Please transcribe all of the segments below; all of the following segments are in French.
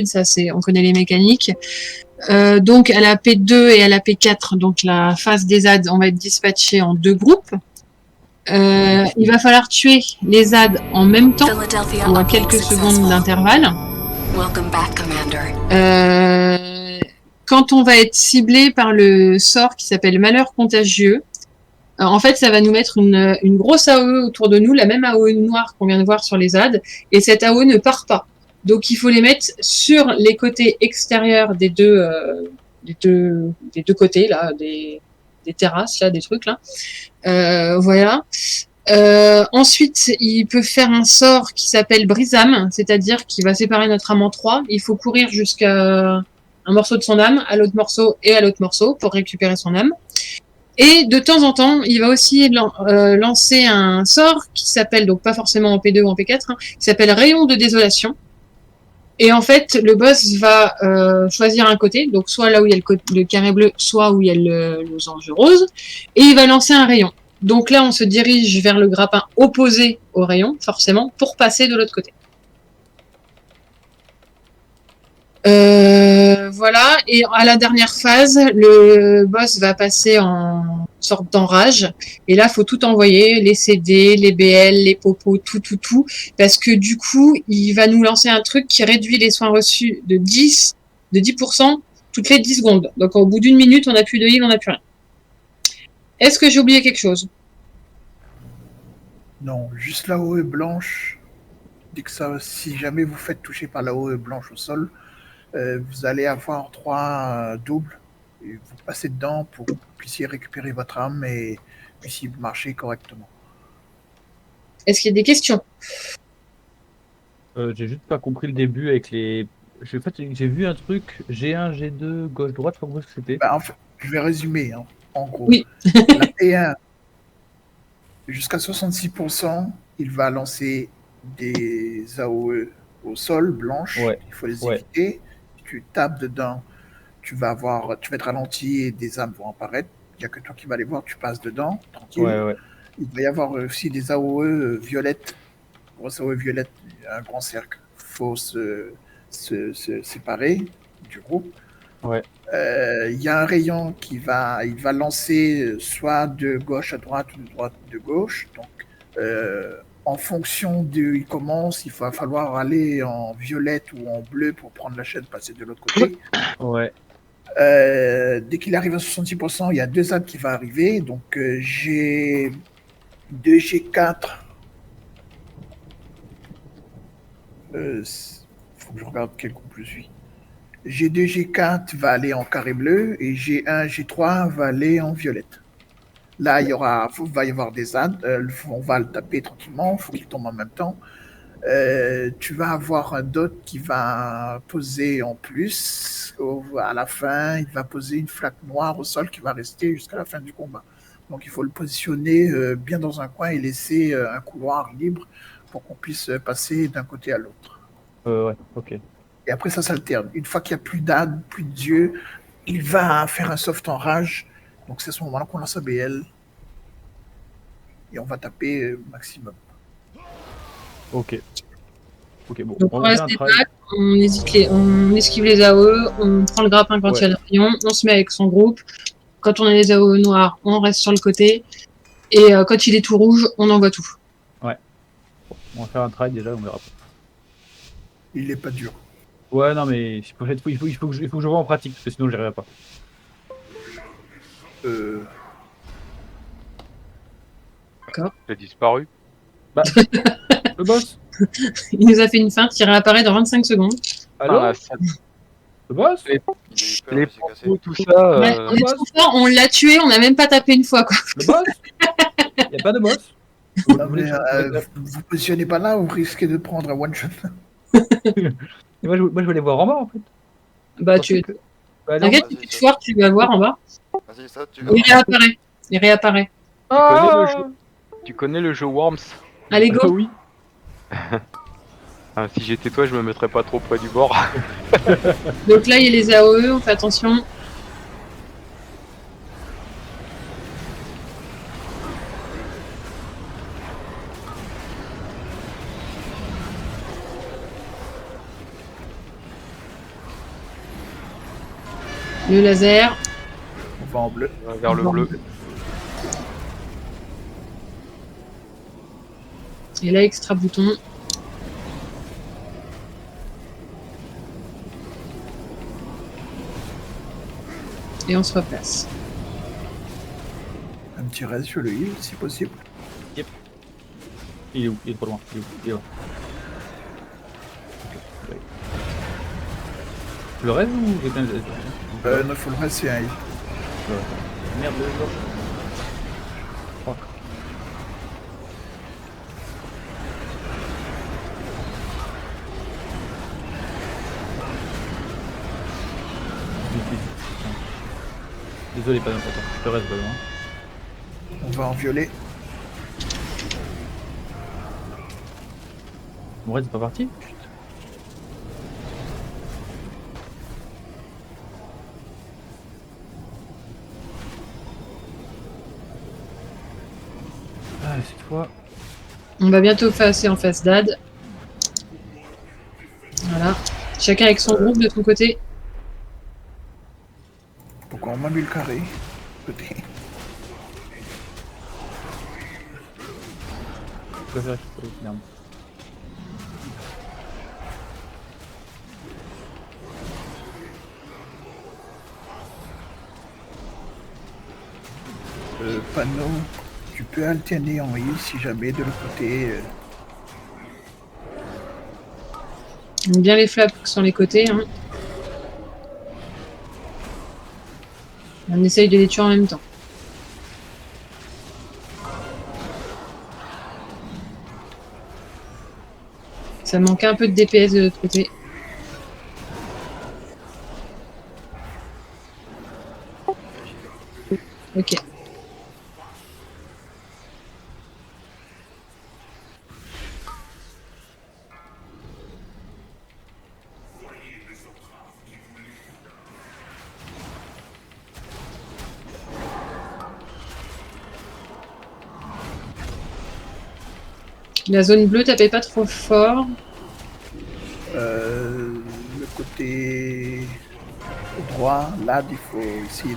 ça on connaît les mécaniques. Donc à la P2 et à la P4, donc la phase des ZAD, on va être dispatché en 2 groupes. Il va falloir tuer les ZAD en même temps ou à quelques secondes d'intervalle. Quand on va être ciblé par le sort qui s'appelle Malheur contagieux, en fait, ça va nous mettre une grosse AOE autour de nous, la même AOE noire qu'on vient de voir sur les ZAD, et cette AOE ne part pas. Donc, il faut les mettre sur les côtés extérieurs des deux côtés, là, des terrasses, là, des trucs, là. Voilà. Ensuite, il peut faire un sort qui s'appelle Brise-âme, c'est-à-dire qu'il va séparer notre âme en 3. Il faut courir jusqu'à un morceau de son âme, à l'autre morceau et à l'autre morceau pour récupérer son âme. Et de temps en temps, il va aussi lancer un sort qui s'appelle, donc pas forcément en P2 ou en P4, hein, qui s'appelle Rayon de désolation. Et en fait, le boss va choisir un côté, donc soit là où il y a le carré bleu, soit où il y a le losange rose, et il va lancer un rayon. Donc là, on se dirige vers le grappin opposé au rayon, forcément, pour passer de l'autre côté. Voilà, et à la dernière phase, le boss va passer en sorte d'enrage, et là, faut tout envoyer, les CD, les BL, les popos, tout, parce que du coup, il va nous lancer un truc qui réduit les soins reçus de 10% toutes les 10 secondes. Donc au bout d'une minute, on n'a plus de heal, on n'a plus rien. Est-ce que j'ai oublié quelque chose? Non, juste la OE blanche. Dès que ça, si jamais vous faites toucher par la OE blanche au sol, vous allez avoir 3 doubles. Et vous passez dedans pour que vous puissiez récupérer votre âme et puissiez marcher correctement. Est-ce qu'il y a des questions? J'ai juste pas compris le début avec les. En fait, j'ai vu un truc G1, G2, gauche-droite, je sais pas comment c'était. En fait, je vais résumer, hein, en gros. Oui. La P1, jusqu'à 66%, il va lancer des AOE au sol, blanches. Ouais. Il faut les éviter. Si tu tapes dedans, tu vas être ralenti et des âmes vont apparaître. Il n'y a que toi qui vas les voir, tu passes dedans, tranquille. Ouais. Il va y avoir aussi des AOE violettes. Grosse AOE violette, un grand cercle. Il faut se séparer du groupe. Ouais. Il y a un rayon il va lancer soit de gauche à droite ou de droite de gauche. Donc, en fonction de il commence, il va falloir aller en violette ou en bleu pour prendre la chaîne, passer de l'autre côté. Ouais. Dès qu'il arrive à 66%, il y a 2 âmes qui vont arriver. Donc, j'ai 2 G4. Faut que je regarde quel groupe je suis. G2, G4 va aller en carré bleu et G1, G3 va aller en violette. Là, il va y avoir des ânes. On va le taper tranquillement. Il faut qu'il tombe en même temps. Tu vas avoir un dot qui va poser en plus. À la fin, il va poser une flaque noire au sol qui va rester jusqu'à la fin du combat. Donc, il faut le positionner bien dans un coin et laisser un couloir libre pour qu'on puisse passer d'un côté à l'autre. Ouais, ok. Et après, ça s'alterne. Une fois qu'il n'y a plus d'âne, plus de dieu, il va faire un soft en rage. Donc, c'est à ce moment-là qu'on lance un BL. Et on va taper maximum. Ok, bon. Donc, on reste des packs, on esquive les AOE, on prend le grappin quand il y a le rayon, on se met avec son groupe. Quand on a les AOE noirs, on reste sur le côté. Et quand il est tout rouge, on envoie tout. Ouais. Bon, on va faire un try déjà, on verra. Il est pas dur. Ouais, non, mais il faut que je vois en pratique, parce que sinon, j'y arriverai pas. D'accord. J'ai disparu. Bah, le boss. Il nous a fait une feinte, il réapparaît dans 25 secondes. Allô, le boss. Les propos, tout ça. Ouais, on est trop fort, on l'a tué, on n'a même pas tapé une fois, quoi. Le boss. Il n'y a pas de boss. Vous positionnez pas là, vous risquez de prendre un one shot. moi, je vais aller voir en bas, en fait. Bah, t'inquiète, si tu te foires, tu vas voir en bas. Vas-y, ça, Il réapparaît. Tu connais le jeu Worms? Allez, go. Oui. Si j'étais toi, je me mettrais pas trop près du bord. Donc là, il y a les AOE, on fait attention. Le laser. On va en bleu. Vers le bleu. Et là, extra bouton. Et on se replace. Un petit reste sur le heal, si possible. Il est où? Il est trop loin. Il est où? Il est là. Ok, ouais. Le rêve ou quelqu'un Non, faut le reste, c'est un heal. Merde, le joueur. Fuck. Désolé, pas d'important. Je reste pas loin. On va en violet. Mon reste est pas parti? Ah, cette fois. On va bientôt passer en face d'Ad. Voilà. Chacun avec son groupe de son côté. Pourquoi on m'a mis le carré? Côté. Je préfère qu'il faut finalement. Panneau, tu peux alterner en heal si jamais de l'autre côté. Bien les flaps sur les côtés. Hein. On essaye de les tuer en même temps. Ça manque un peu de DPS de l'autre côté. Ok. La zone bleue tapait pas trop fort. Le côté droit, là, il faut essayer.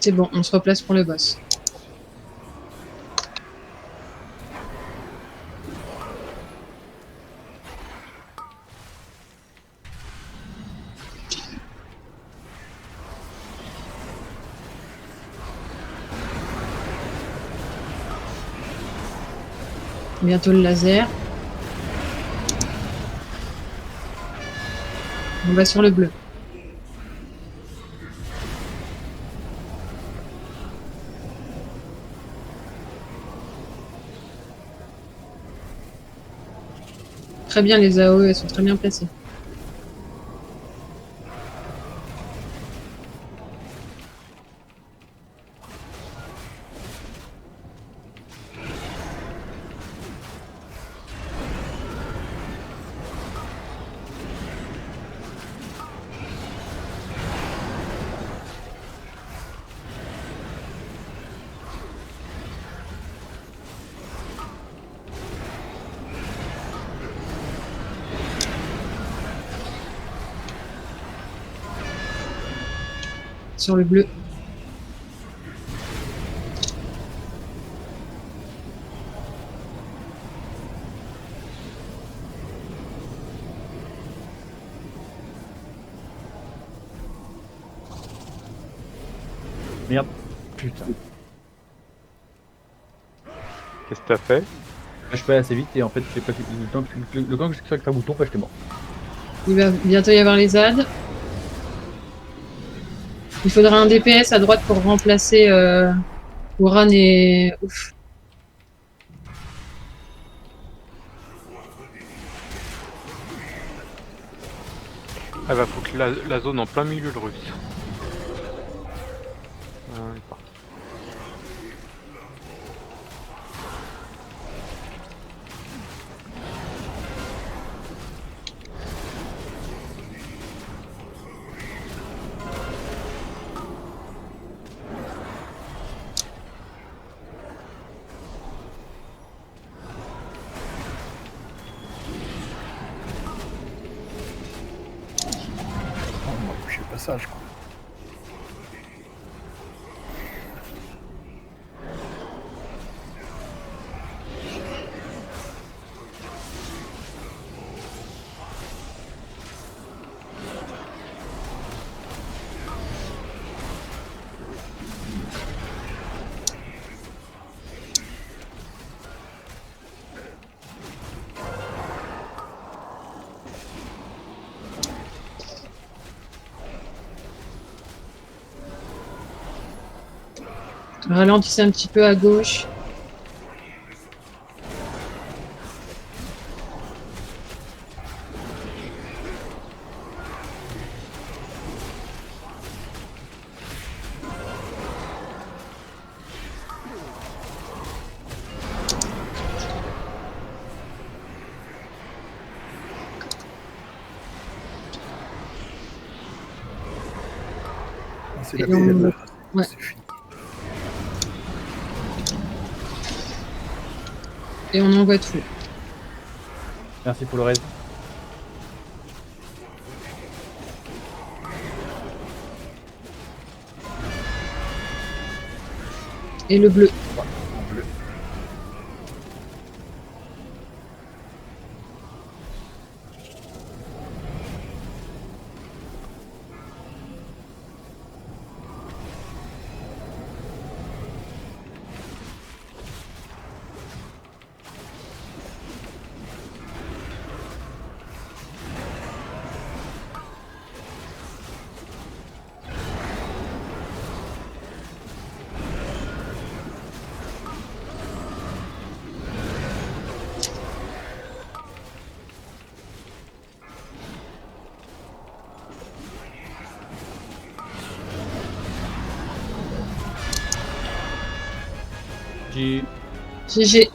C'est bon, on se replace pour le boss. Bientôt le laser. On va sur le bleu. Très bien, les AOE, elles sont très bien placées. Sur le bleu. Merde. Putain. Qu'est-ce que t'as fait? Je suis pas allé assez vite et en fait, j'ai pas fait le temps que le temps que je clique sur un bouton, j'étais mort. Il va bientôt y avoir les ZAD. Il faudra un DPS à droite pour remplacer Ouran et Ouf. Elle va foutre la zone en plein milieu de russe. Ah, elle est partie. passage, quoi. Ralentissez un petit peu à gauche. C'est Et la on- BL, là. ouais. C'est fini. Et on envoie tout. Merci pour le raid. Et le bleu. En bleu. J'ai GG.